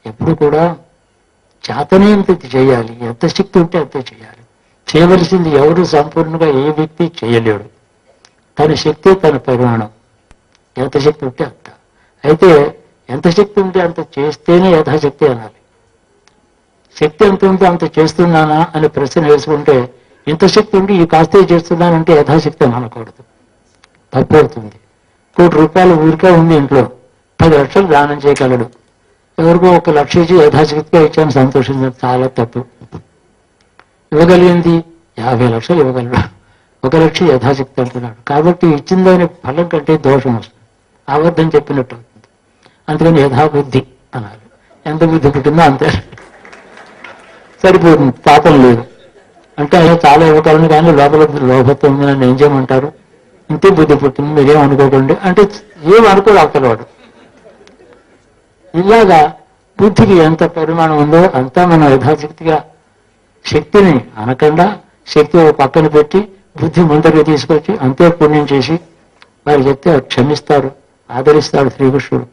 ఎప్పుడు కూడా చేతనేంత చేయాలి, ఎంత శక్తి ఉంటే అంత చేయాలి. చేయవలసింది ఎవరు సంపూర్ణంగా ఏ వ్యక్తి చేయలేడు. తన శక్తి తన పరిమాణం, ఎంత శక్తి ఉంటే అంత. అయితే ఎంత శక్తి ఉంటే అంత చేస్తేనే యథాశక్తి అనాలి. శక్తి ఎంత ఉంటే అంత చేస్తున్నానా అని ప్రశ్న వేసుకుంటే, ఇంత శక్తి ఉండి ఈ కాస్తే చేస్తున్నానంటే యథాశక్తి అని అనకూడదు, తప్పవుతుంది. ₹1,00,00,000 ఊరికే ఉంది ఇంట్లో, 10 లక్షలు దానం చేయగలడు. ఎవరికో 1 లక్ష ఇచ్చి యథాశక్తిగా ఇచ్చాను సంతోషించడం చాలా తప్పు. ఇవ్వగలిగింది 50 లక్షలు ఇవ్వగలడు, 1 లక్ష యథాశక్తి అంటున్నాడు. కాబట్టి ఇచ్చిన దాని ఫలం కంటే దోషం వస్తుంది, అబద్ధం చెప్పినట్టు అవుతుంది. అందుకని యథాబుద్ధి అనాలి. ఎంత బుద్ధి పుట్టిందో అంతే సరిపోతుంది, పాపం లేదు. అంటే అలా చాలా ఇవ్వగలను కానీ లోపల లోపత్వం ఉంది, నన్ను ఏం చేయమంటారు, ఇంతే బుద్ధి పుట్టింది మీరేం అనుకోకండి అంటే ఏం అనుకోడు అవతలవాడు. ఇలాగా బుద్ధికి ఎంత పరిమాణం ఉందో అంతా మనం యథాశక్తిగా శక్తిని అనకుండా శక్తి పక్కన పెట్టి బుద్ధి ముందరికి తీసుకొచ్చి అంతే పుణ్యం చేసి వారు చెప్తే క్షమిస్తారు, ఆదరిస్తాడు శ్రీకృష్ణుడు.